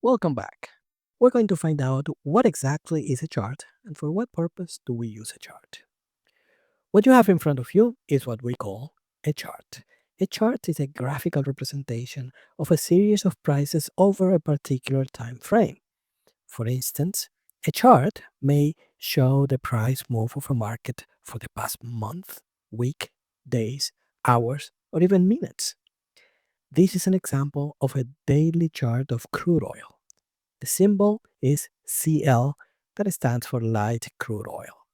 Welcome back. We're going to find out what exactly is a chart and for what purpose do we use a chart. What you have in front of you is what we call a chart. A chart is a graphical representation of a series of prices over a particular time frame. For instance, a chart may show the price move of a market for the past month, week, days, hours, or even minutes. This is an example of a daily chart of crude oil. The symbol is CL, that stands for light crude oil.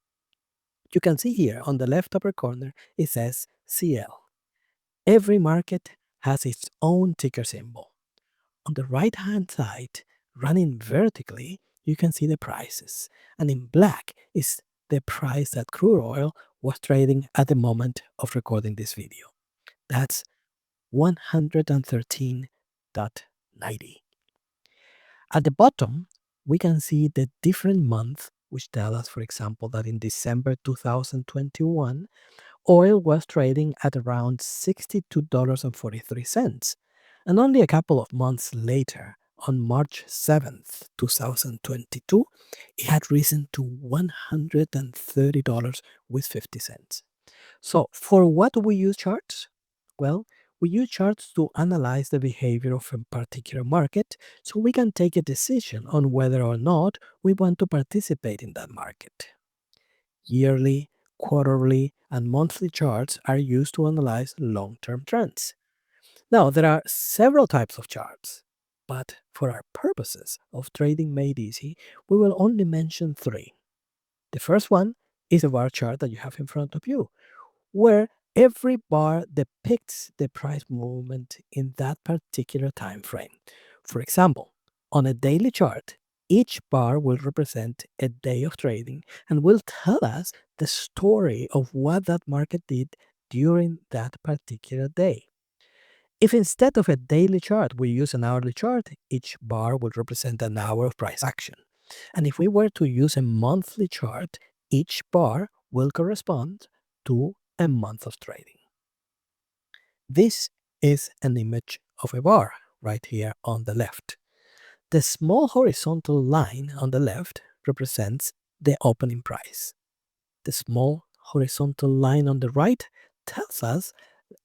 You can see here on the left upper corner it says CL. Every market has its own ticker symbol. On the right hand side, running vertically, you can see the prices, and in black is the price that crude oil was trading at the moment of recording this video. That's 113.90. At the bottom, we can see the different months, which tell us, for example, that in December 2021, oil was trading at around $62.43. And only a couple of months later, on March 7th, 2022, it had risen to $130.50. So, for what do we use charts? Well, we use charts to analyze the behavior of a particular market so we can take a decision on whether or not we want to participate in that market. Yearly, quarterly, and monthly charts are used to analyze long term trends. Now, there are several types of charts, but for our purposes of trading made easy, we will only mention three. The first one is a bar chart that you have in front of you, where every bar depicts the price movement in that particular time frame. For example, on a daily chart, each bar will represent a day of trading and will tell us the story of what that market did during that particular day. If instead of a daily chart we use an hourly chart, each bar will represent an hour of price action. And if we were to use a monthly chart, each bar will correspond to a month of trading. This is an image of a bar right here on the left. The small horizontal line on the left represents the opening price. The small horizontal line on the right tells us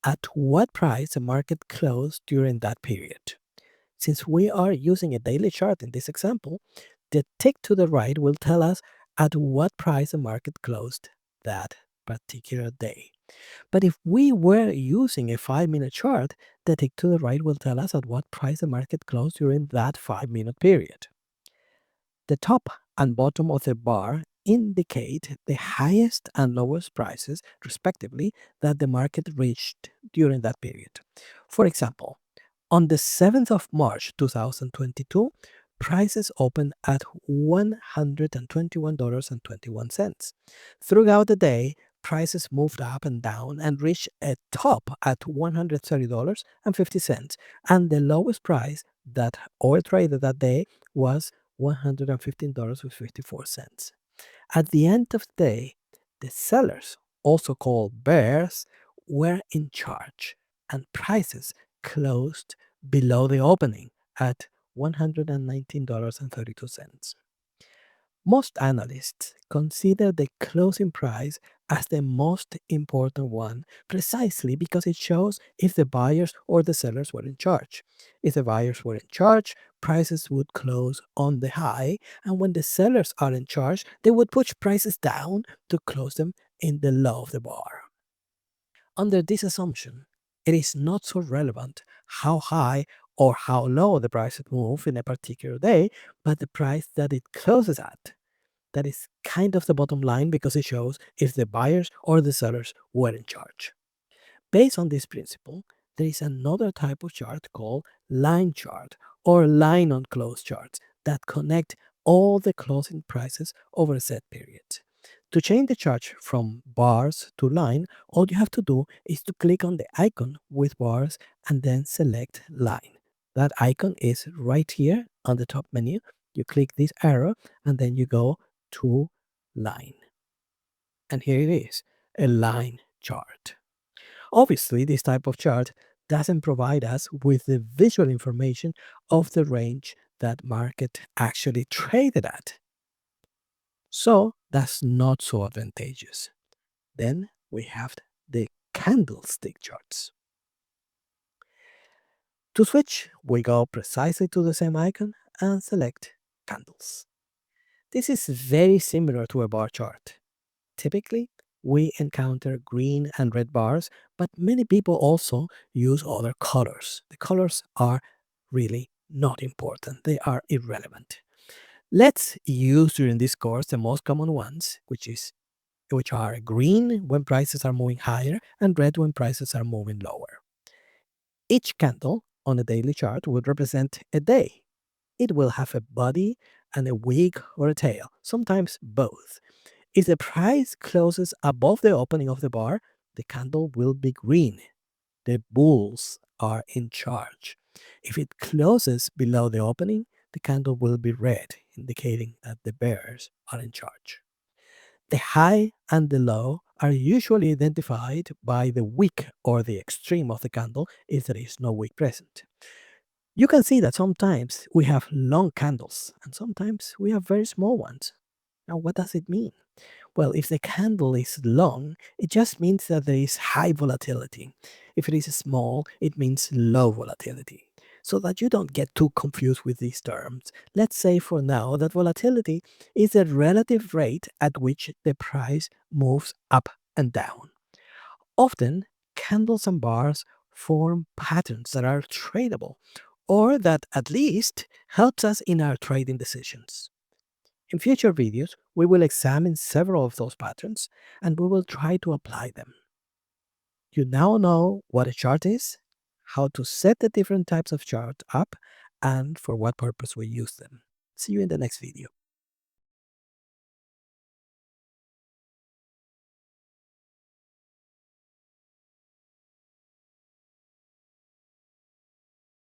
at what price the market closed during that period. Since we are using a daily chart in this example, the tick to the right will tell us at what price the market closed that particular day. But if we were using a 5-minute chart, the tick to the right will tell us at what price the market closed during that 5-minute period. The top and bottom of the bar indicate the highest and lowest prices, respectively, that the market reached during that period. For example, on the 7th of March 2022, prices opened at $121.21. Throughout the day, prices moved up and down and reached a top at $130.50, and the lowest price that oil traded that day was $115.54. At the end of the day, the sellers, also called bears, were in charge, and prices closed below the opening at $119.32. Most analysts consider the closing price as the most important one precisely because it shows if the buyers or the sellers were in charge. If the buyers were in charge, prices would close on the high, and when the sellers are in charge, they would push prices down to close them in the low of the bar. Under this assumption, it is not so relevant how high or how low the price move in a particular day, but the price that it closes at. That is kind of the bottom line because it shows if the buyers or the sellers were in charge. Based on this principle, there is another type of chart called line chart or line on close charts that connect all the closing prices over a set period. To change the chart from bars to line, all you have to do is to click on the icon with bars and then select line. That icon is right here on the top menu. You click this arrow and then you go to line. And here it is, a line chart. Obviously, this type of chart doesn't provide us with the visual information of the range that market actually traded at. So that's not so advantageous. Then we have the candlestick charts. To switch, we go precisely to the same icon and select candles. This is very similar to a bar chart. Typically, we encounter green and red bars, but many people also use other colors. The colors are really not important, they are irrelevant. Let's use during this course the most common ones, which are green when prices are moving higher and red when prices are moving lower. Each candle on a daily chart would represent a day. It will have a body and a wing or a tail, sometimes both. If the price closes above the opening of the bar, the candle will be green. The bulls are in charge. If it closes below the opening, the candle will be red, indicating that the bears are in charge. The high and the low are usually identified by the wick or the extreme of the candle if there is no wick present. You can see that sometimes we have long candles and sometimes we have very small ones. Now, what does it mean? Well, if the candle is long, it just means that there is high volatility. If it is small, it means low volatility. So that you don't get too confused with these terms, let's say for now that volatility is the relative rate at which the price moves up and down. Often, candles and bars form patterns that are tradable, or that at least helps us in our trading decisions. In future videos, we will examine several of those patterns and we will try to apply them. You now know what a chart is, how to set the different types of chart up, and for what purpose we use them. See you in the next video.